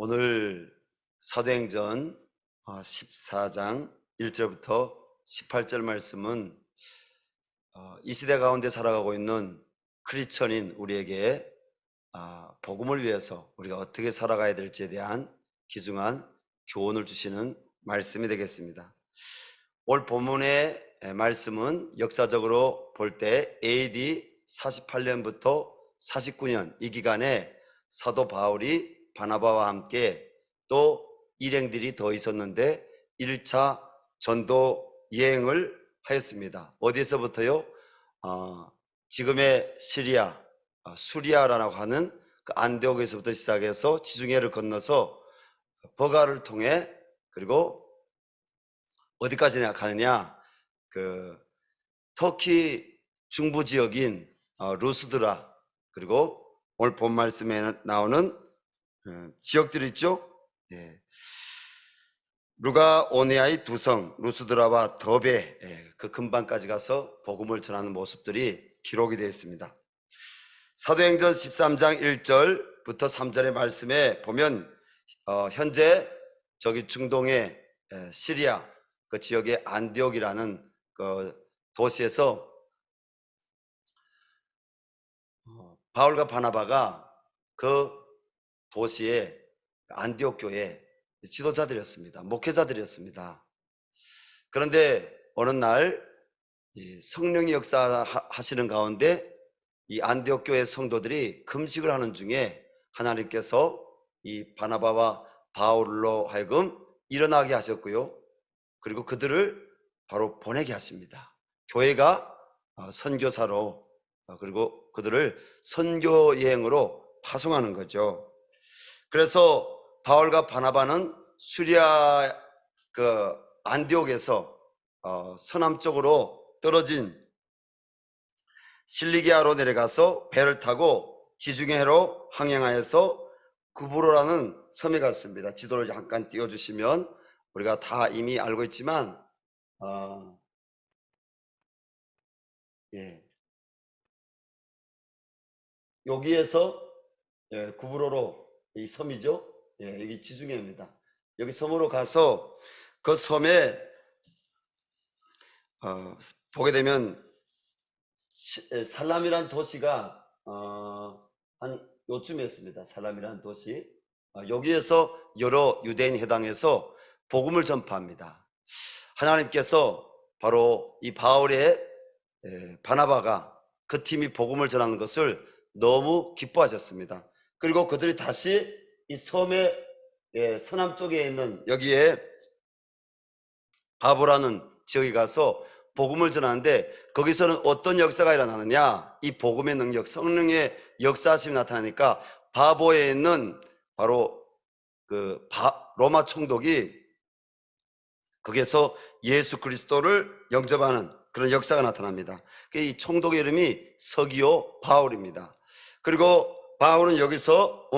오늘 사도행전 14장 1절부터 18절 말씀은 이 시대 가운데 살아가고 있는 크리스천인 우리에게 복음을 위해서 우리가 어떻게 살아가야 될지에 대한 귀중한 교훈을 주시는 말씀이 되겠습니다. 오늘 본문의 말씀은 역사적으로 볼 때 AD 48년부터 49년 이 기간에 사도 바울이 바나바와 함께 또 일행들이 더 있었는데 1차 전도 여행을 하였습니다. 어디서부터요? 지금의 시리아, 수리아라고 하는 그 안디옥에서부터 시작해서 지중해를 건너서 버가를 통해 그리고 어디까지 가느냐? 그 터키 중부 지역인 루스드라 그리고 오늘 본 말씀에 나오는 지역들이 있죠. 루가오니아의 두 성 루스드라와 더베 그 근방까지 가서 복음을 전하는 모습들이 기록이 되어 있습니다. 사도행전 13장 1절부터 3절의 말씀에 보면 현재 저기 중동의 시리아 그 지역의 안디옥이라는 그 도시에서 바울과 바나바가 그 도시의 안디옥 교회 지도자들이었습니다. 목회자들이었습니다. 그런데 어느 날 성령이 역사하시는 가운데 이 안디옥 교회 성도들이 금식을 하는 중에 하나님께서 이 바나바와 바울로 하여금 일어나게 하셨고요. 그리고 그들을 바로 보내게 하십니다. 교회가 선교사로 그리고 그들을 선교 여행으로 파송하는 거죠. 그래서 바울과 바나바는 수리아 그 안디옥에서 서남쪽으로 떨어진 실리기아로 내려가서 배를 타고 지중해로 항행하여서 구브로라는 섬에 갔습니다. 지도를 잠깐 띄워주시면 우리가 다 이미 알고 있지만 여기에서 구브로로 이 섬이죠. 여기 지중해입니다. 여기 섬으로 가서 그 섬에 보게 되면 살람이란 도시가 한 요쯤에 있습니다. 살람이란 도시. 여기에서 여러 유대인 회당에서 복음을 전파합니다. 하나님께서 바로 이 바울의 바나바가 그 팀이 복음을 전하는 것을 너무 기뻐하셨습니다. 그리고 그들이 다시 이 섬의 서남쪽에 있는 여기에 바보라는 지역에 가서 복음을 전하는데 거기서는 어떤 역사가 일어나느냐? 이 복음의 능력, 성령의 역사하심이 나타나니까 바보에 있는 바로 그 로마 총독이 거기에서 예수 그리스도를 영접하는 그런 역사가 나타납니다. 이 총독의 이름이 서기오 바울입니다. 그리고 바울은 여기서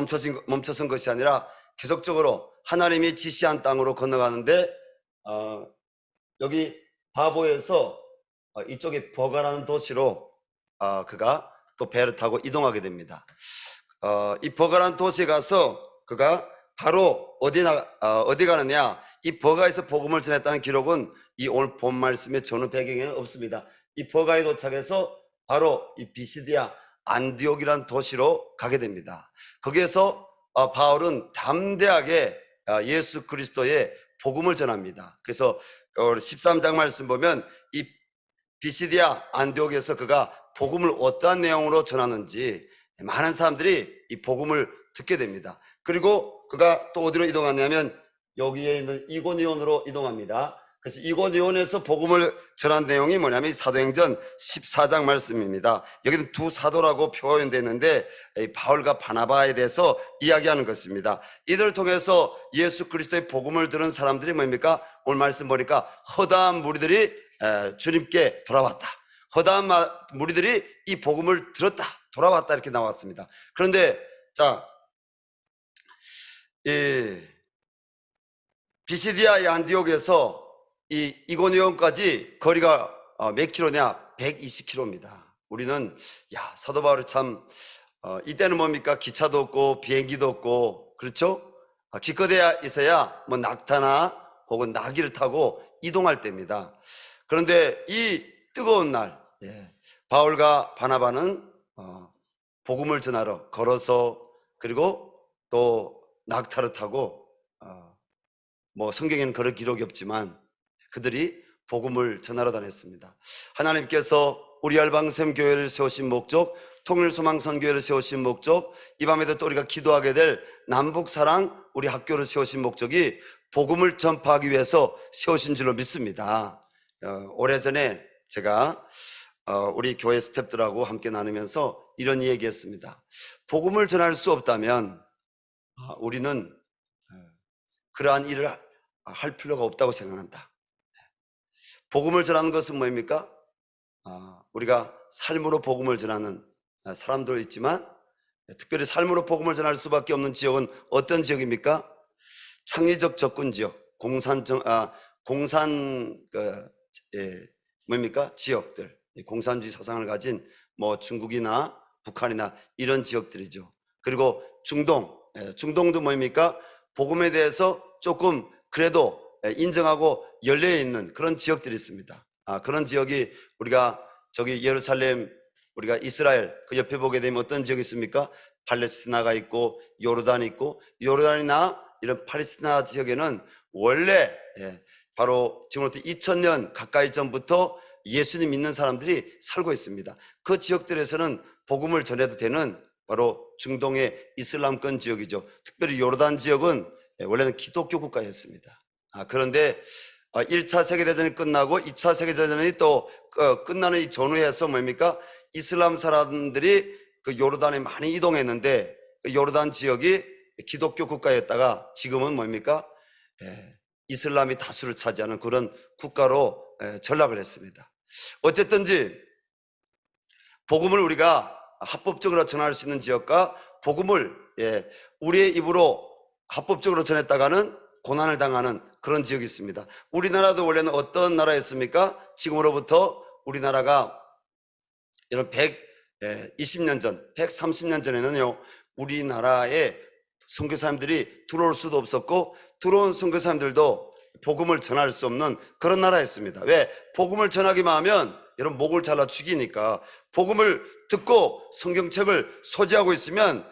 멈춰선 것이 아니라 계속적으로 하나님이 지시한 땅으로 건너가는데 여기 바보에서 이쪽에 버가라는 도시로 그가 또 배를 타고 이동하게 됩니다. 이 버가라는 도시에 가서 그가 바로 어디 가느냐? 이 버가에서 복음을 전했다는 기록은 이 오늘 본 말씀의 전후 배경에는 없습니다. 이 버가에 도착해서 바로 이 비시디아 안디옥이라는 도시로 가게 됩니다. 거기에서 바울은 담대하게 예수 그리스도의 복음을 전합니다. 그래서 13장 말씀 보면 이 비시디아 안디옥에서 그가 복음을 어떠한 내용으로 전하는지 많은 사람들이 이 복음을 듣게 됩니다. 그리고 그가 또 어디로 이동하냐면 여기에 있는 이고니온으로 이동합니다. 그래서 이고니온에서 복음을 전한 내용이 뭐냐면 사도행전 14장 말씀입니다. 여기는 두 사도라고 표현되어 있는데 바울과 바나바에 대해서 이야기하는 것입니다. 이들을 통해서 예수 그리스도의 복음을 들은 사람들이 뭡니까? 오늘 말씀 보니까 허다한 무리들이 주님께 돌아왔다. 허다한 무리들이 이 복음을 들었다. 돌아왔다 이렇게 나왔습니다. 그런데 자, 비시디아의 안디옥에서 이 이고니온까지 거리가 몇 킬로냐? 120km입니다. 우리는 사도 바울이 참 이때는 뭡니까? 기차도 없고 비행기도 없고 그렇죠? 기껏해야 있어야 뭐 낙타나 혹은 나귀를 타고 이동할 때입니다. 그런데 이 뜨거운 날, 바울과 바나바는 복음을 전하러 걸어서, 그리고 또 낙타를 타고, 뭐 성경에는 그런 기록이 없지만 그들이 복음을 전하러 다녔습니다. 하나님께서 우리 열방샘 교회를 세우신 목적, 통일소망선교회를 세우신 목적, 이 밤에도 또 우리가 기도하게 될 남북사랑 우리 학교를 세우신 목적이 복음을 전파하기 위해서 세우신 줄로 믿습니다. 오래전에 제가 우리 교회 스태프들하고 함께 나누면서 이런 얘기했습니다. 복음을 전할 수 없다면 우리는 그러한 일을 할 필요가 없다고 생각한다. 복음을 전하는 것은 뭡니까? 우리가 삶으로 복음을 전하는 사람도 있지만, 특별히 삶으로 복음을 전할 수밖에 없는 지역은 어떤 지역입니까? 창의적 접근 지역, 뭡니까? 지역들, 공산주의 사상을 가진 뭐 중국이나 북한이나 이런 지역들이죠. 그리고 중동도 뭡니까? 복음에 대해서 조금 그래도 인정하고 열려 있는 그런 지역들이 있습니다. 그런 지역이 우리가 저기 예루살렘, 우리가 이스라엘 그 옆에 보게 되면 어떤 지역이 있습니까? 팔레스티나가 있고 요르단이 있고, 요르단이나 이런 팔레스티나 지역에는 원래 바로 지금부터 2000년 가까이 전부터 예수님 믿는 사람들이 살고 있습니다. 그 지역들에서는 복음을 전해도 되는 바로 중동의 이슬람권 지역이죠. 특별히 요르단 지역은 원래는 기독교 국가였습니다. 그런데 1차 세계대전이 끝나고 2차 세계대전이 또 끝나는 이 전후에서 뭡니까? 이슬람 사람들이 그 요르단에 많이 이동했는데, 그 요르단 지역이 기독교 국가였다가 지금은 뭡니까? 이슬람이 다수를 차지하는 그런 국가로 전락을 했습니다. 어쨌든지 복음을 우리가 합법적으로 전할 수 있는 지역과 복음을 우리의 입으로 합법적으로 전했다가는 고난을 당하는 그런 지역이 있습니다. 우리나라도 원래는 어떤 나라였습니까? 지금으로부터 우리나라가 이런 120년 전, 130년 전에는요, 우리나라에 선교사님들이 들어올 수도 없었고, 들어온 선교사님들도 복음을 전할 수 없는 그런 나라였습니다. 왜? 복음을 전하기만 하면 여러분 목을 잘라 죽이니까. 복음을 듣고 성경책을 소지하고 있으면,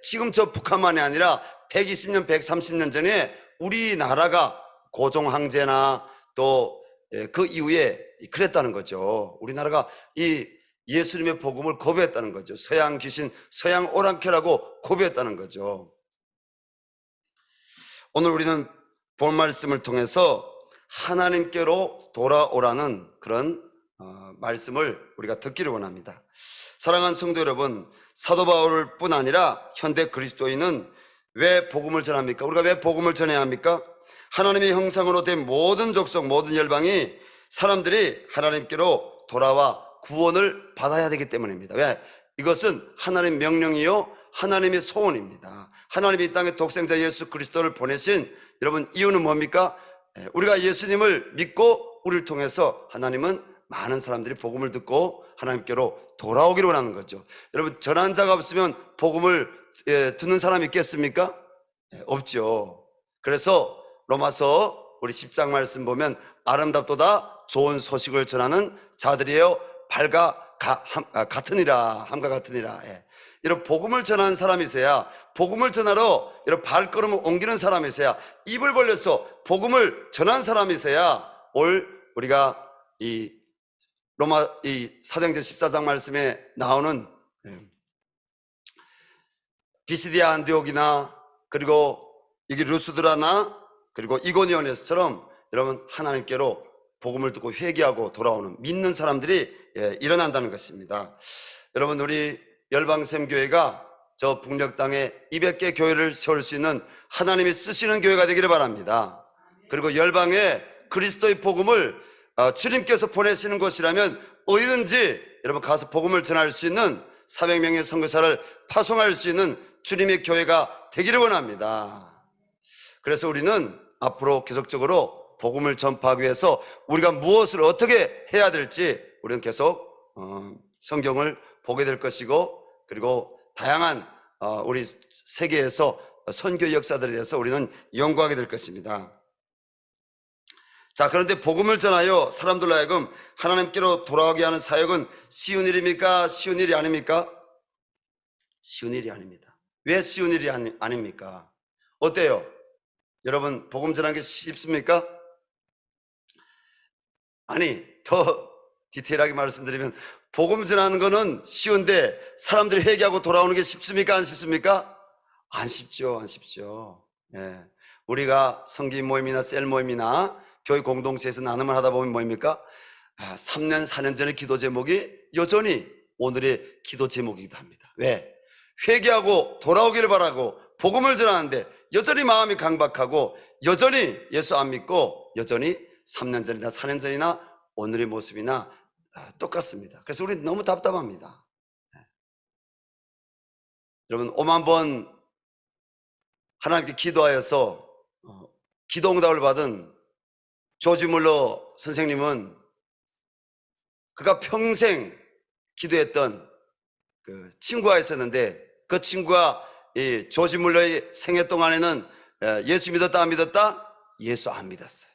지금 저 북한만이 아니라 120년, 130년 전에 우리나라가 고종 황제나 또 그 이후에 그랬다는 거죠. 우리나라가 이 예수님의 복음을 거부했다는 거죠. 서양 귀신, 서양 오랑캐라고 거부했다는 거죠. 오늘 우리는 본 말씀을 통해서 하나님께로 돌아오라는 그런 말씀을 우리가 듣기를 원합니다. 사랑하는 성도 여러분, 사도 바울 뿐 아니라 현대 그리스도인은 왜 복음을 전합니까? 우리가 왜 복음을 전해야 합니까? 하나님의 형상으로 된 모든 족속, 모든 열방이 사람들이 하나님께로 돌아와 구원을 받아야 되기 때문입니다. 왜? 이것은 하나님의 명령이요 하나님의 소원입니다. 하나님이 이 땅에 독생자 예수 그리스도를 보내신 여러분 이유는 뭡니까? 우리가 예수님을 믿고 우리를 통해서 하나님은 많은 사람들이 복음을 듣고 하나님께로 돌아오기를 원하는 거죠. 여러분, 전한 자가 없으면 복음을 듣는 사람이 있겠습니까? 없죠. 그래서 로마서 우리 10장 말씀 보면 아름답도다 좋은 소식을 전하는 자들이에요 함과 같으니라. 이런 복음을 전하는 사람이 있어야, 복음을 전하러 이런 발걸음을 옮기는 사람이 있어야, 입을 벌려서 복음을 전하는 사람이 있어야 우리가 이 로마 이 사도행전 14장 말씀에 나오는 비시디아 안디옥이나 그리고 이게 루스드라나 그리고 이고니온에서처럼 여러분 하나님께로 복음을 듣고 회개하고 돌아오는 믿는 사람들이 일어난다는 것입니다. 여러분, 우리 열방샘교회가 저 북녘 땅에 200개 교회를 세울 수 있는 하나님이 쓰시는 교회가 되기를 바랍니다. 그리고 열방에 그리스도의 복음을 주님께서 보내시는 곳이라면 어디든지 여러분 가서 복음을 전할 수 있는 400명의 선교사를 파송할 수 있는 주님의 교회가 되기를 원합니다. 그래서 우리는 앞으로 계속적으로 복음을 전파하기 위해서 우리가 무엇을 어떻게 해야 될지 우리는 계속 성경을 보게 될 것이고, 그리고 다양한 우리 세계에서 선교 역사들에 대해서 우리는 연구하게 될 것입니다. 자, 그런데 복음을 전하여 사람들로 하여금 하나님께로 돌아오게 하는 사역은 쉬운 일입니까? 쉬운 일이 아닙니까? 쉬운 일이 아닙니다. 왜 쉬운 일이 아닙니까? 어때요? 여러분, 복음 전하는 게 쉽습니까? 아니, 더 디테일하게 말씀드리면 복음 전하는 거는 쉬운데 사람들이 회개하고 돌아오는 게 쉽습니까? 안 쉽습니까? 안 쉽죠. 안 쉽죠. 예. 우리가 성긴 모임이나 셀 모임이나 교회 공동체에서 나눔을 하다 보면 뭐입니까? 3년, 4년 전의 기도 제목이 여전히 오늘의 기도 제목이기도 합니다. 왜? 회개하고 돌아오기를 바라고 복음을 전하는데 여전히 마음이 강박하고 여전히 예수 안 믿고 여전히 3년 전이나 4년 전이나 오늘의 모습이나 똑같습니다. 그래서 우리는 너무 답답합니다. 여러분, 5만 번 하나님께 기도하여서 기도 응답을 받은 조지 물러 선생님은 그가 평생 기도했던 그 친구가 있었는데 그 친구가 이 조지 물러의 생애 동안에는 예수 믿었다 안 믿었다? 예수 안 믿었어요.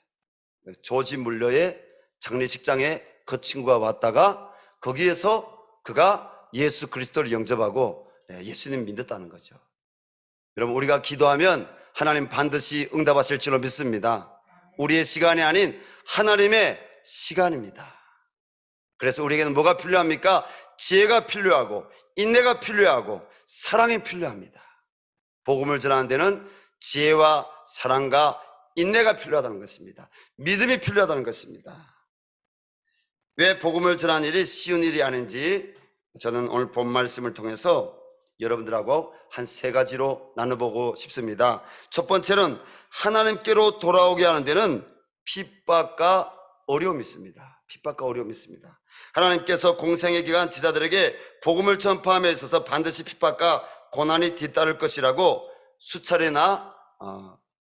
조지 물러의 장례식장에 그 친구가 왔다가 거기에서 그가 예수 그리스도를 영접하고 예수님 믿었다는 거죠. 여러분, 우리가 기도하면 하나님 반드시 응답하실 줄로 믿습니다. 우리의 시간이 아닌 하나님의 시간입니다. 그래서 우리에게는 뭐가 필요합니까? 지혜가 필요하고 인내가 필요하고 사랑이 필요합니다. 복음을 전하는 데는 지혜와 사랑과 인내가 필요하다는 것입니다. 믿음이 필요하다는 것입니다. 왜 복음을 전하는 일이 쉬운 일이 아닌지 저는 오늘 본 말씀을 통해서 여러분들하고 한 3가지로 나눠보고 싶습니다. 첫 번째는 하나님께로 돌아오게 하는 데는 핍박과 어려움이 있습니다. 핍박과 어려움이 있습니다. 하나님께서 공생의 기간 지자들에게 복음을 전파함에 있어서 반드시 핍박과 고난이 뒤따를 것이라고 수차례나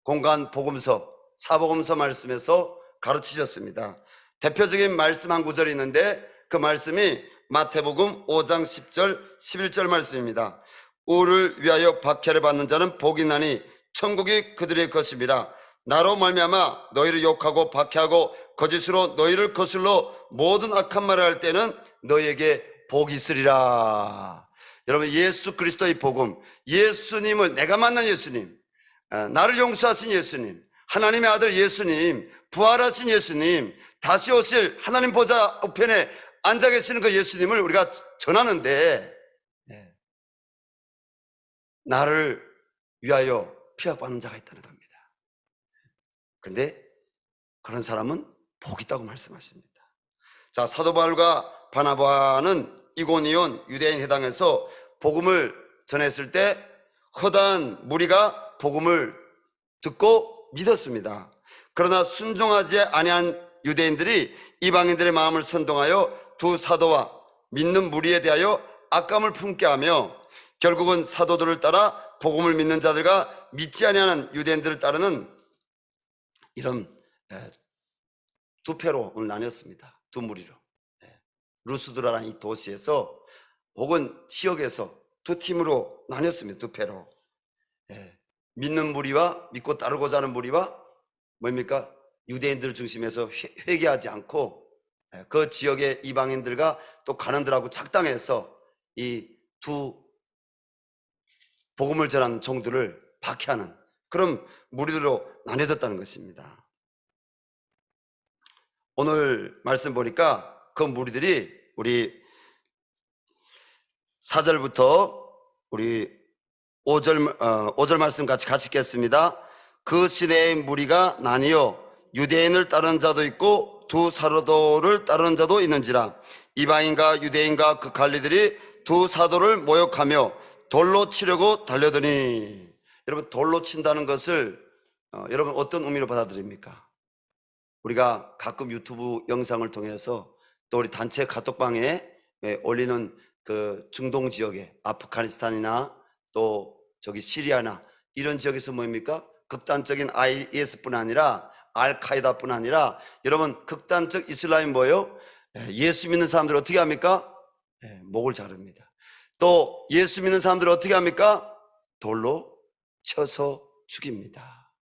공간 복음서, 사복음서 말씀에서 가르치셨습니다. 대표적인 말씀 한 구절이 있는데 그 말씀이 마태복음 5장 10절 11절 말씀입니다. 우를 위하여 박해를 받는 자는 복이 나니 천국이 그들의 것임이라. 나로 말미암아 너희를 욕하고 박해하고 거짓으로 너희를 거슬러 모든 악한 말을 할 때는 너희에게 복이 있으리라. 여러분, 예수 그리스도의 복음, 예수님을, 내가 만난 예수님, 나를 용서하신 예수님, 하나님의 아들 예수님, 부활하신 예수님, 다시 오실 하나님 보좌 우편에 앉아 계시는 그 예수님을 우리가 전하는데 나를 위하여 피합받는 자가 있다는 겁니다. 근데 그런 사람은 복이 있다고 말씀하십니다. 자, 사도 바울과 바나바는 이고니온 유대인 회당에서 복음을 전했을 때 허다한 무리가 복음을 듣고 믿었습니다. 그러나 순종하지 아니한 유대인들이 이방인들의 마음을 선동하여 두 사도와 믿는 무리에 대하여 악감을 품게 하며 결국은 사도들을 따라 복음을 믿는 자들과 믿지 아니하는 유대인들을 따르는 이런 두 패로 오늘 나뉘었습니다. 두 무리로. 루스드라라는 이 도시에서 혹은 지역에서 두 팀으로 나뉘었습니다. 두 패로. 믿는 무리와 믿고 따르고자 하는 무리와 뭡니까? 유대인들을 중심해서 회개하지 않고 그 지역의 이방인들과 또 가난들하고 착당해서 이 두 복음을 전하는 종들을 박해하는 그런 무리들로 나뉘어졌다는 것입니다. 오늘 말씀 보니까 그 무리들이 우리 4절부터 우리 5절 말씀 같이 읽겠습니다. 그 시대의 무리가 나뉘어 유대인을 따르는 자도 있고 두 사도를 따르는 자도 있는지라. 이방인과 유대인과 그 관리들이 두 사도를 모욕하며 돌로 치려고 달려드니. 여러분, 돌로 친다는 것을 여러분 어떤 의미로 받아들입니까? 우리가 가끔 유튜브 영상을 통해서 또 우리 단체 카톡방에 올리는 그 중동 지역에 아프가니스탄이나 또 저기 시리아나 이런 지역에서 뭡니까? 극단적인 IS뿐 아니라 알카이다뿐 아니라 여러분 극단적 이슬람이 뭐예요? 예수 믿는 사람들 어떻게 합니까? 목을 자릅니다. 또 예수 믿는 사람들 어떻게 합니까? 돌로 쳐서 죽입니다.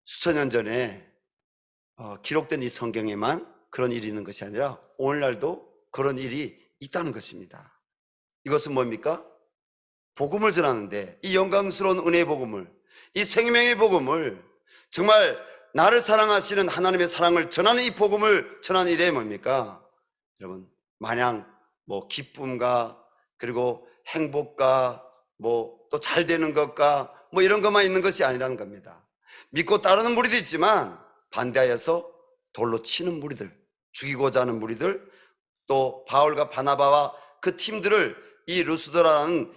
수천 년 전에 기록된 이 성경에만 그런 일이 있는 것이 아니라 오늘날도 그런 일이 있다는 것입니다. 이것은 뭡니까? 복음을 전하는데, 이 영광스러운 은혜의 복음을, 이 생명의 복음을, 정말 나를 사랑하시는 하나님의 사랑을 전하는 이 복음을 전하는 일에 뭡니까? 여러분, 마냥 기쁨과 그리고 행복과 또 잘 되는 것과 이런 것만 있는 것이 아니라는 겁니다. 믿고 따르는 무리도 있지만 반대하여서 돌로 치는 무리들, 죽이고자 하는 무리들, 또 바울과 바나바와 그 팀들을 이 루스드라라는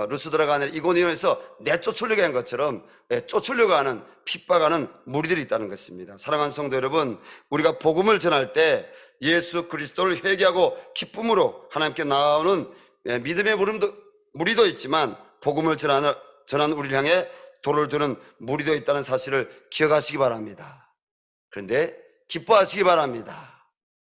루스드라가 아니라 이고니온에서 내쫓으려고 한 것처럼 쫓으려고 하는, 핍박하는 무리들이 있다는 것입니다. 사랑하는 성도 여러분, 우리가 복음을 전할 때 예수 그리스도를 회개하고 기쁨으로 하나님께 나오는 믿음의 무리도 있지만, 복음을 전하는 우리를 향해 돌을 두는 무리도 있다는 사실을 기억하시기 바랍니다. 그런데 기뻐하시기 바랍니다.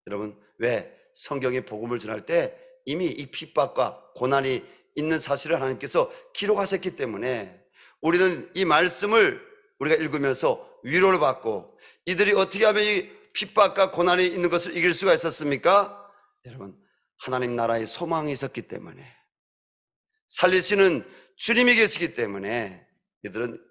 여러분, 왜? 성경의 복음을 전할 때 이미 이 핍박과 고난이 있는 사실을 하나님께서 기록하셨기 때문에 우리는 이 말씀을 우리가 읽으면서 위로를 받고, 이들이 어떻게 하면 이 핍박과 고난이 있는 것을 이길 수가 있었습니까? 여러분, 하나님 나라의 소망이 있었기 때문에, 살리시는 주님이 계시기 때문에 이들은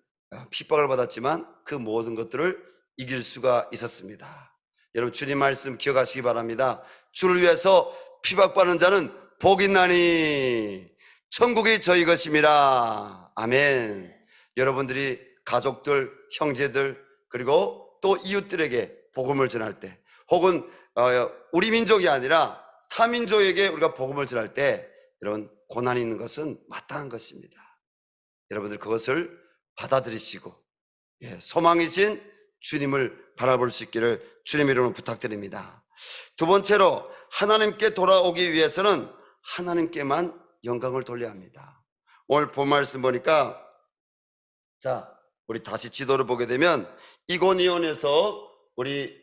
핍박을 받았지만 그 모든 것들을 이길 수가 있었습니다. 여러분, 주님 말씀 기억하시기 바랍니다. 주를 위해서 핍박받는 자는 복이 있나니 천국이 저희 것임이라. 아멘. 여러분들이 가족들, 형제들, 그리고 또 이웃들에게 복음을 전할 때, 혹은 우리 민족이 아니라 타민족에게 우리가 복음을 전할 때, 여러분, 고난이 있는 것은 마땅한 것입니다. 여러분들 그것을 받아들이시고 소망이신 주님을 바라볼 수 있기를 주님의 이름으로 부탁드립니다. 두 번째로, 하나님께 돌아오기 위해서는 하나님께만 영광을 돌려야 합니다. 오늘 본 말씀 보니까, 우리 다시 지도를 보게 되면 이고니온에서 우리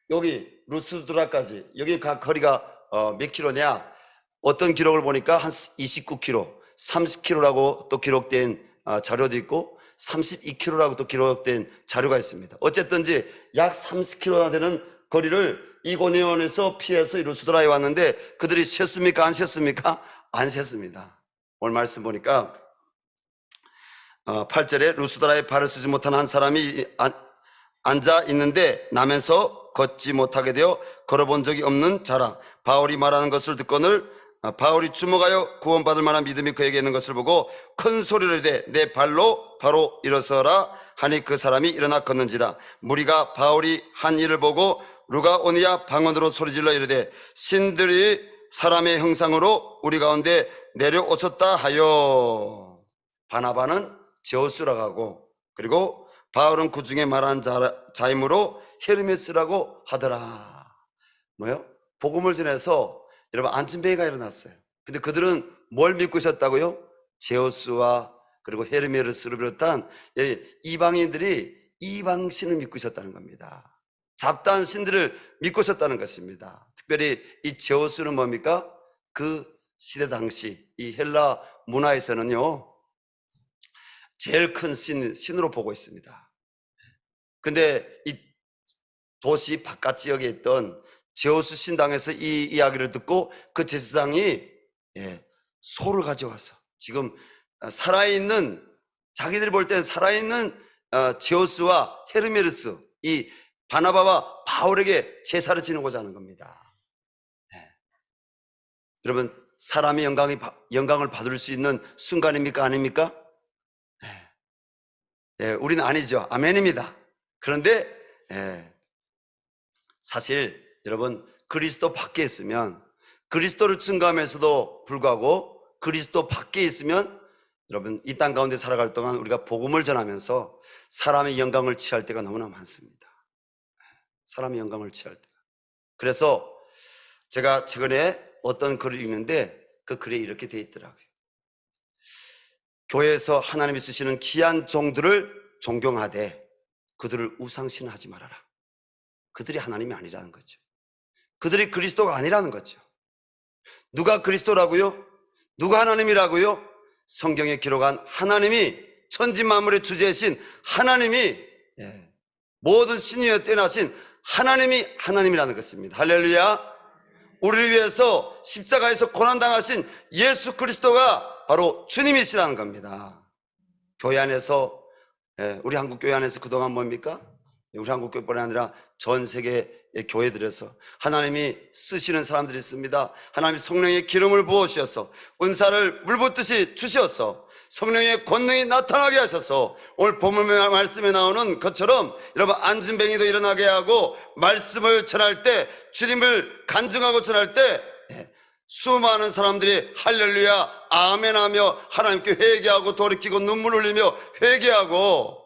여기 루스드라까지, 여기 거리가 몇 킬로냐? 어떤 기록을 보니까 한 29km, 30km라고 또 기록된 자료도 있고 32km라고 또 기록된 자료가 있습니다. 어쨌든지 약 30km나 되는 거리를 이고니온에서 피해서 루스드라에 왔는데, 그들이 쉬었습니까? 안 쉬었습니까? 안 쉬었습니다. 오늘 말씀 보니까 8절에 루스드라에 발을 쓰지 못한 한 사람이 앉아 있는데 나면서 걷지 못하게 되어 걸어본 적이 없는 자라. 바울이 말하는 것을 듣거늘 바울이 주목하여 구원받을 만한 믿음이 그에게 있는 것을 보고 큰 소리를 이르되 내 발로 바로 일어서라 하니 그 사람이 일어나 걷는지라. 무리가 바울이 한 일을 보고 루가오니아 방언으로 소리질러 이르되 신들이 사람의 형상으로 우리 가운데 내려오셨다 하여. 바나바는 제우스라고 하고, 그리고 바울은 그 중에 말한 자이므로 헤르메스라고 하더라. 뭐요? 복음을 전해서 여러분 안진뱅이가 일어났어요. 근데 그들은 뭘 믿고 있었다고요? 제우스와 그리고 헤르메스를 비롯한 이방인들이 이방신을 믿고 있었다는 겁니다. 잡다한 신들을 믿고 있었다는 것입니다. 특별히 이 제우스는 뭡니까? 그 시대 당시 이 헬라 문화에서는요, 제일 큰 신으로 보고 있습니다. 근데 이 도시 바깥 지역에 있던 제우스 신당에서 이 이야기를 듣고 그 제사장이 소를 가져와서 지금 살아있는, 자기들이 볼 땐 살아있는 제우스와 헤르메스, 이 바나바와 바울에게 제사를 지내고자 하는 겁니다. 여러분, 사람이 영광을 받을 수 있는 순간입니까? 아닙니까? 우리는 아니죠. 아멘입니다. 그런데 사실 여러분, 그리스도 밖에 있으면, 그리스도를 증거하면서도 불구하고 그리스도 밖에 있으면, 여러분 이 땅 가운데 살아갈 동안 우리가 복음을 전하면서 사람의 영광을 취할 때가 너무나 많습니다. 사람의 영광을 취할 때가. 그래서 제가 최근에 어떤 글을 읽는데 그 글에 이렇게 돼 있더라고요. 교회에서 하나님이 쓰시는 귀한 종들을 존경하되 그들을 우상신하지 말아라. 그들이 하나님이 아니라는 거죠. 그들이 그리스도가 아니라는 거죠. 누가 그리스도라고요? 누가 하나님이라고요? 성경에 기록한 하나님이, 천지만물의 주제이신 하나님이, 모든 신위에 뛰어나신 하나님이 하나님이라는 것입니다. 할렐루야. 우리를 위해서 십자가에서 고난당하신 예수 그리스도가 바로 주님이시라는 겁니다. 교회 안에서, 우리 한국 교회 안에서 그동안 뭡니까? 우리 한국 교회뿐 아니라 전 세계의 교회들에서 하나님이 쓰시는 사람들이 있습니다. 하나님이 성령의 기름을 부어주셔서 은사를 물붓듯이 주셔서 성령의 권능이 나타나게 하셔서 오늘 본문 말씀에 나오는 것처럼 여러분 안진뱅이도 일어나게 하고 말씀을 전할 때, 주님을 간증하고 전할 때 수많은 사람들이 할렐루야 아멘 하며 하나님께 회개하고 돌이키고 눈물 흘리며 회개하고,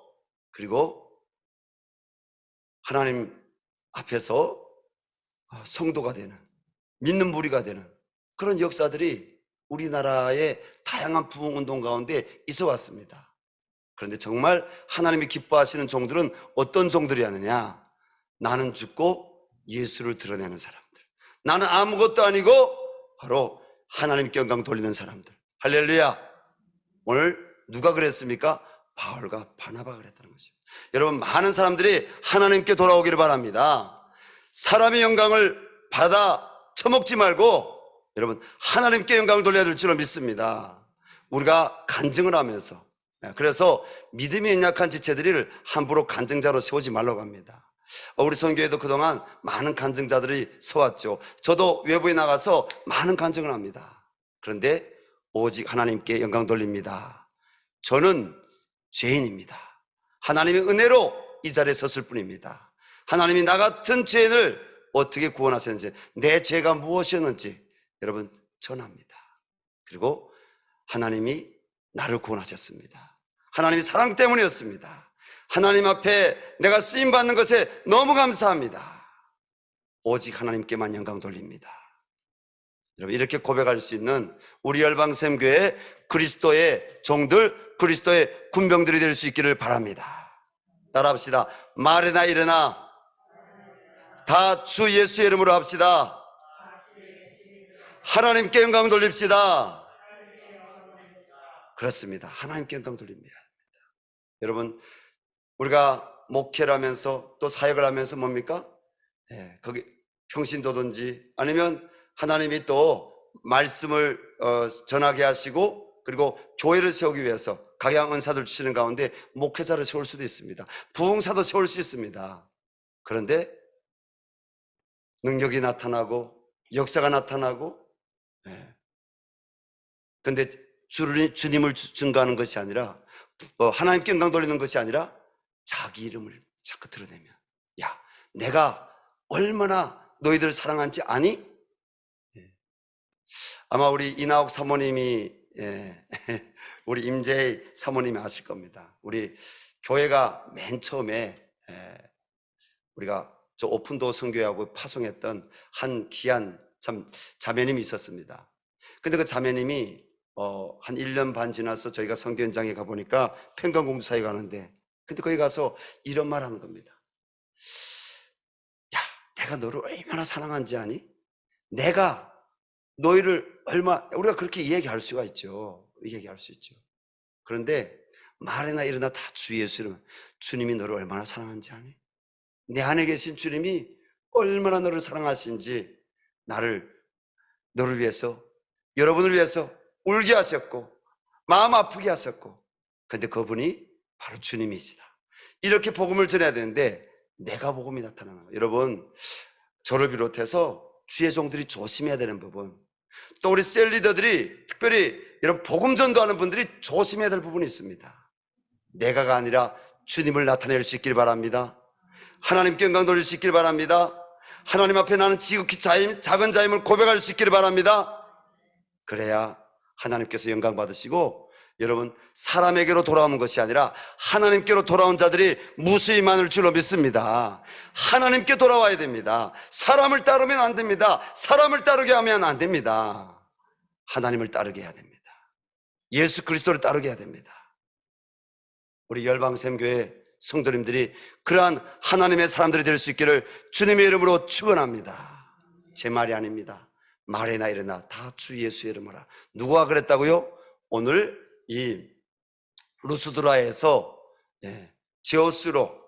그리고 하나님 앞에서 성도가 되는, 믿는 무리가 되는 그런 역사들이 우리나라의 다양한 부흥운동 가운데 있어 왔습니다. 그런데 정말 하나님이 기뻐하시는 종들은 어떤 종들이 하느냐? 나는 죽고 예수를 드러내는 사람들, 나는 아무것도 아니고 바로 하나님께 영광 돌리는 사람들. 할렐루야. 오늘 누가 그랬습니까? 바울과 바나바가 그랬다는 것이죠. 여러분, 많은 사람들이 하나님께 돌아오기를 바랍니다. 사람의 영광을 받아 처먹지 말고 여러분 하나님께 영광을 돌려야 될 줄로 믿습니다. 우리가 간증을 하면서, 그래서 믿음이 연약한 지체들을 함부로 간증자로 세우지 말라고 합니다. 우리 선교회도 그동안 많은 간증자들이 서왔죠. 저도 외부에 나가서 많은 간증을 합니다. 그런데 오직 하나님께 영광 돌립니다. 저는 죄인입니다. 하나님의 은혜로 이 자리에 섰을 뿐입니다. 하나님이 나 같은 죄인을 어떻게 구원하셨는지, 내 죄가 무엇이었는지 여러분 전합니다. 그리고 하나님이 나를 구원하셨습니다. 하나님이 사랑 때문이었습니다. 하나님 앞에 내가 쓰임받는 것에 너무 감사합니다. 오직 하나님께만 영광 돌립니다. 여러분, 이렇게 고백할 수 있는 우리 열방샘교회 그리스도의 종들, 그리스도의 군병들이 될 수 있기를 바랍니다. 따라합시다. 말이나 일어나 다 주 예수의 이름으로 합시다. 하나님께 영광 돌립시다. 그렇습니다. 하나님께 영광 돌립니다. 여러분, 우리가 목회를 하면서 또 사역을 하면서 뭡니까? 거기 평신도든지 아니면 하나님이 또 말씀을 전하게 하시고, 그리고 교회를 세우기 위해서 각양 은사들 주시는 가운데 목회자를 세울 수도 있습니다. 부흥사도 세울 수 있습니다. 그런데 능력이 나타나고 역사가 나타나고, 근데 주님을 증거하는 것이 아니라, 하나님께 영광 돌리는 것이 아니라 자기 이름을 자꾸 드러내면, 야, 내가 얼마나 너희들을 사랑한지 아니? 아마 우리 이나옥 사모님이, 우리 임재희 사모님이 아실 겁니다. 우리 교회가 맨 처음에 우리가 저 오픈도어 선교회하고 파송했던 한 귀한 참 자매님이 있었습니다. 근데 그 자매님이 한 1년 반 지나서 저희가 선교 현장에 가보니까 평강공사에 가는데, 근데 거기 가서 이런 말 하는 겁니다. 야, 내가 너를 얼마나 사랑한지 아니? 내가 너희를 우리가 그렇게 이야기할 수가 있죠. 이야기할 수 있죠. 그런데 말이나 일어나 다 주 예수 이름, 주님이 너를 얼마나 사랑한지 아니? 내 안에 계신 주님이 얼마나 너를 사랑하신지, 너를 위해서, 여러분을 위해서 울게 하셨고 마음 아프게 하셨고, 근데 그분이 바로 주님이시다. 이렇게 복음을 전해야 되는데 내가 복음이 나타나는 거예요. 여러분, 저를 비롯해서 주의 종들이 조심해야 되는 부분, 또 우리 셀리더들이 특별히 이런 복음 전도하는 분들이 조심해야 될 부분이 있습니다. 내가가 아니라 주님을 나타낼 수 있길 바랍니다. 하나님께 영광 돌릴 수 있길 바랍니다. 하나님 앞에 나는 지극히 작은 자임을 고백할 수 있기를 바랍니다. 그래야 하나님께서 영광 받으시고, 여러분, 사람에게로 돌아오는 것이 아니라 하나님께로 돌아온 자들이 무수히 많을 줄로 믿습니다. 하나님께 돌아와야 됩니다. 사람을 따르면 안 됩니다. 사람을 따르게 하면 안 됩니다. 하나님을 따르게 해야 됩니다. 예수 그리스도를 따르게 해야 됩니다. 우리 열방샘교회 성도님들이 그러한 하나님의 사람들이 될 수 있기를 주님의 이름으로 축원합니다. 제 말이 아닙니다. 말해나 일어나 다 주 예수의 이름으로 하라. 누가 그랬다고요? 오늘 이 루스드라에서 제우스로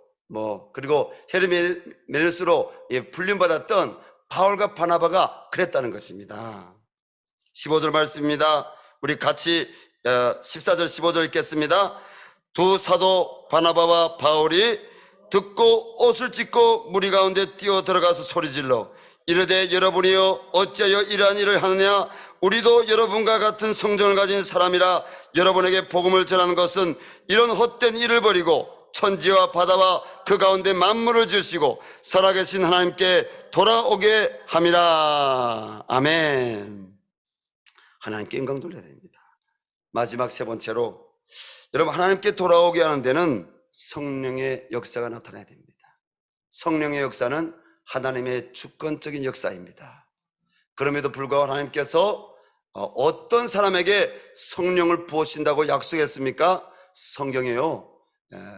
그리고 헤르메네스로 불림받았던 바울과 바나바가 그랬다는 것입니다. 15절 말씀입니다. 우리 같이 14절 15절 읽겠습니다. 두 사도 바나바와 바울이 듣고 옷을 찢고 무리 가운데 뛰어 들어가서 소리질러 이르되 여러분이여 어찌하여 이러한 일을 하느냐? 우리도 여러분과 같은 성정을 가진 사람이라 여러분에게 복음을 전하는 것은 이런 헛된 일을 버리고 천지와 바다와 그 가운데 만물을 지으시고 살아계신 하나님께 돌아오게 함이라. 아멘. 하나님께 영광 돌려야 됩니다. 마지막 세 번째로, 여러분, 하나님께 돌아오게 하는 데는 성령의 역사가 나타나야 됩니다. 성령의 역사는 하나님의 주권적인 역사입니다. 그럼에도 불구하고 하나님께서 어떤 사람에게 성령을 부으신다고 약속했습니까? 성경에요,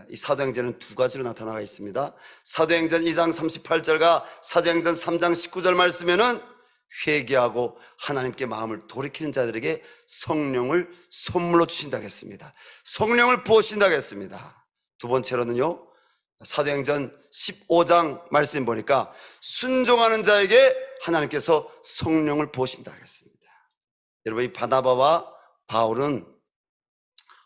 이 사도행전은 두 가지로 나타나가 있습니다. 사도행전 2장 38절과 사도행전 3장 19절 말씀에는 회개하고 하나님께 마음을 돌이키는 자들에게 성령을 선물로 주신다고 했습니다. 성령을 부으신다고 했습니다. 두 번째로는요, 사도행전 15장 말씀 보니까 순종하는 자에게 하나님께서 성령을 부으신다고 했습니다. 여러분, 이 바나바와 바울은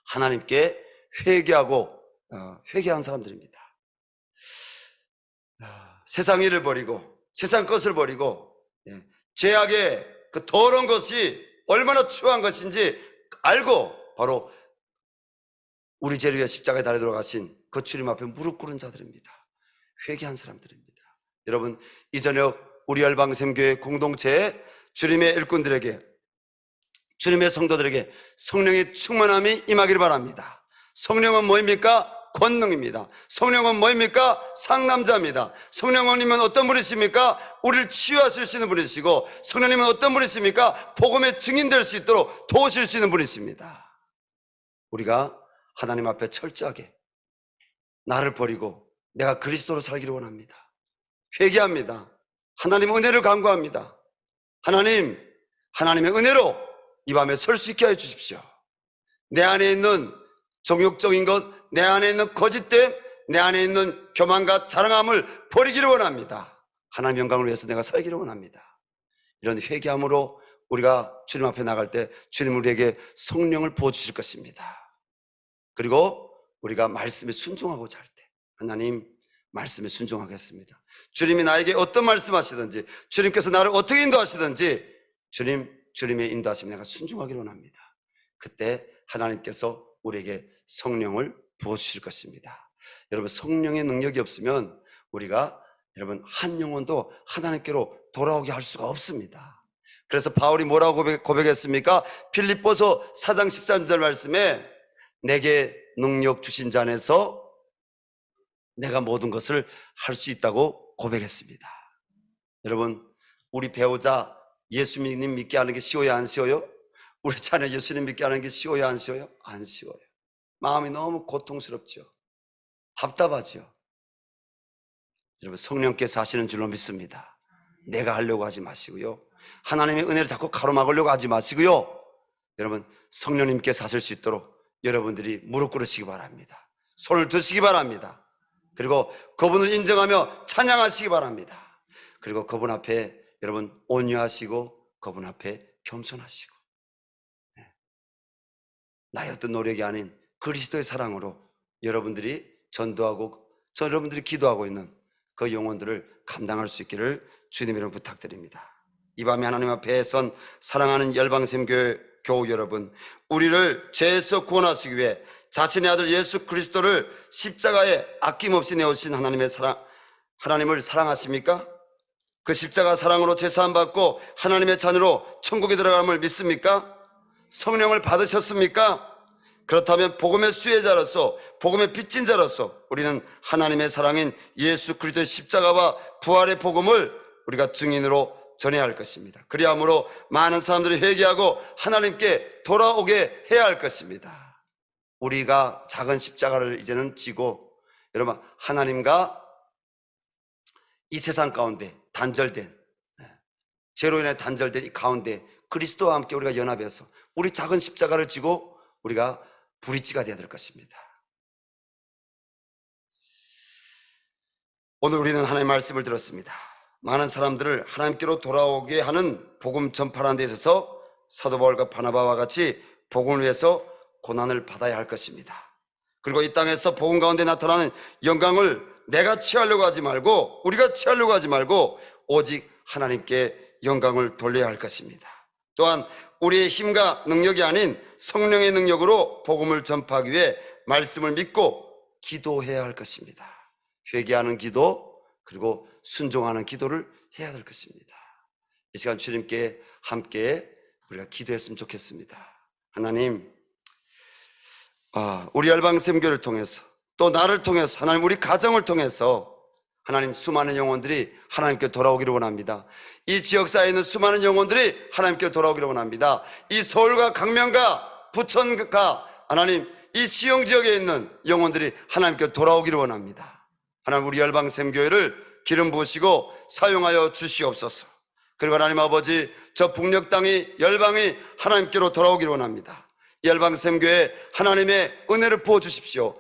하나님께 회개한 사람들입니다. 세상 일을 버리고 세상 것을 버리고 죄악의 그 더러운 것이 얼마나 추한 것인지 알고 바로 우리 죄를 위해 십자가에 달려 들어가신 그 주님 앞에 무릎 꿇은 자들입니다. 회개한 사람들입니다. 여러분, 이 저녁 우리 열방샘교회 공동체에 주님의 일꾼들에게, 주님의 성도들에게 성령의 충만함이 임하기를 바랍니다. 성령은 뭐입니까? 권능입니다. 성령은 뭐입니까? 상남자입니다. 성령님은 어떤 분이십니까? 우리를 치유하실 수 있는 분이시고, 성령님은 어떤 분이십니까? 복음의 증인될 수 있도록 도우실 수 있는 분이십니다. 우리가 하나님 앞에 철저하게 나를 버리고 내가 그리스도로 살기를 원합니다. 회개합니다. 하나님 은혜를 간구합니다. 하나님의 은혜로 이 밤에 설 수 있게 해 주십시오. 내 안에 있는 정욕적인 것, 내 안에 있는 거짓됨, 내 안에 있는 교만과 자랑함을 버리기를 원합니다. 하나님 영광을 위해서 내가 살기를 원합니다. 이런 회개함으로 우리가 주님 앞에 나갈 때 주님 우리에게 성령을 부어주실 것입니다. 그리고 우리가 말씀에 순종하고자 할 때 하나님 말씀에 순종하겠습니다. 주님이 나에게 어떤 말씀하시든지, 주님께서 나를 어떻게 인도하시든지 주님의 인도하심에 내가 순종하기를 원합니다. 그때 하나님께서 우리에게 성령을 부어주실 것입니다. 여러분, 성령의 능력이 없으면 우리가 여러분 한 영혼도 하나님께로 돌아오게 할 수가 없습니다. 그래서 바울이 뭐라고 고백했습니까? 빌립보서 4장 13절 말씀에 내게 능력 주신 자 안에서 내가 모든 것을 할 수 있다고 고백했습니다. 여러분, 우리 배우자 예수님 믿게 하는 게 쉬워요, 안 쉬워요? 우리 자녀 예수님 믿게 하는 게 쉬워요, 안 쉬워요? 안 쉬워요. 마음이 너무 고통스럽죠. 답답하죠. 여러분, 성령께서 하시는 줄로 믿습니다. 내가 하려고 하지 마시고요, 하나님의 은혜를 자꾸 가로막으려고 하지 마시고요, 여러분 성령님께서 하실 수 있도록 여러분들이 무릎 꿇으시기 바랍니다. 손을 드시기 바랍니다. 그리고 그분을 인정하며 찬양하시기 바랍니다. 그리고 그분 앞에 여러분 온유하시고 그분 앞에 겸손하시고, 나의 어떤 노력이 아닌 그리스도의 사랑으로 여러분들이 전도하고 여러분들이 기도하고 있는 그 영혼들을 감당할 수 있기를 주님 이름 부탁드립니다. 이 밤에 하나님 앞에 선 사랑하는 열방샘교회 교우 여러분, 우리를 죄에서 구원하시기 위해 자신의 아들 예수 그리스도를 십자가에 아낌없이 내오신 하나님을 사랑하십니까? 그 십자가 사랑으로 제사함 받고 하나님의 자녀로 천국에 들어감을 믿습니까? 성령을 받으셨습니까? 그렇다면 복음의 수혜자로서, 복음의 빚진 자로서 우리는 하나님의 사랑인 예수 그리스도의 십자가와 부활의 복음을 우리가 증인으로 전해야 할 것입니다. 그리함으로 많은 사람들이 회개하고 하나님께 돌아오게 해야 할 것입니다. 우리가 작은 십자가를 이제는 지고 여러분 하나님과 이 세상 가운데 단절된 죄로 인해 단절된 이 가운데 그리스도와 함께 우리가 연합해서 우리 작은 십자가를 지고 우리가 브릿지가 되어야 될 것입니다. 오늘 우리는 하나님의 말씀을 들었습니다. 많은 사람들을 하나님께로 돌아오게 하는 복음 전파하는 데 있어서 사도 바울과 바나바와 같이 복음을 위해서 고난을 받아야 할 것입니다. 그리고 이 땅에서 복음 가운데 나타나는 영광을 내가 취하려고 하지 말고, 우리가 취하려고 하지 말고 오직 하나님께 영광을 돌려야 할 것입니다. 또한 우리의 힘과 능력이 아닌 성령의 능력으로 복음을 전파하기 위해 말씀을 믿고 기도해야 할 것입니다. 회개하는 기도, 그리고 순종하는 기도를 해야 될 것입니다. 이 시간 주님께 함께 우리가 기도했으면 좋겠습니다. 하나님, 우리 열방샘교를 통해서, 또 나를 통해서, 하나님 우리 가정을 통해서 하나님 수많은 영혼들이 하나님께 돌아오기를 원합니다. 이 지역사회에 있는 수많은 영혼들이 하나님께 돌아오기를 원합니다. 이 서울과 강명과 부천과 하나님 이 시흥 지역에 있는 영혼들이 하나님께 돌아오기를 원합니다. 하나님 우리 열방샘교회를 기름 부으시고 사용하여 주시옵소서. 그리고 하나님 아버지, 저 북녘 땅이 열방이 하나님께로 돌아오기를 원합니다. 열방샘교회 하나님의 은혜를 부어 주십시오.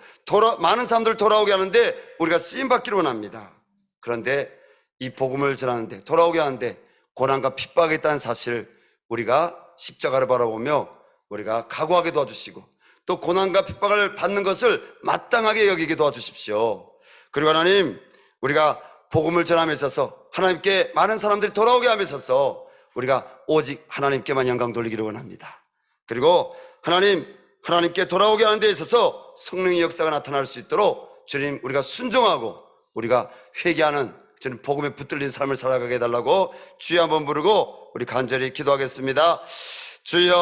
많은 사람들 돌아오게 하는데 우리가 쓰임받기를 원합니다. 그런데 이 복음을 전하는데, 돌아오게 하는데 고난과 핍박이 있다는 사실을 우리가 십자가를 바라보며 우리가 각오하게 도와주시고, 또 고난과 핍박을 받는 것을 마땅하게 여기게 도와주십시오. 그리고 하나님, 우리가 복음을 전함에 있어서 하나님께 많은 사람들이 돌아오게 함에 있어서 우리가 오직 하나님께만 영광 돌리기를 원합니다. 그리고 하나님께 돌아오게 하는 데 있어서 성령의 역사가 나타날 수 있도록 주님, 우리가 순종하고 우리가 회개하는 주님 복음에 붙들린 삶을 살아가게 해달라고 주여 한번 부르고 우리 간절히 기도하겠습니다. 주여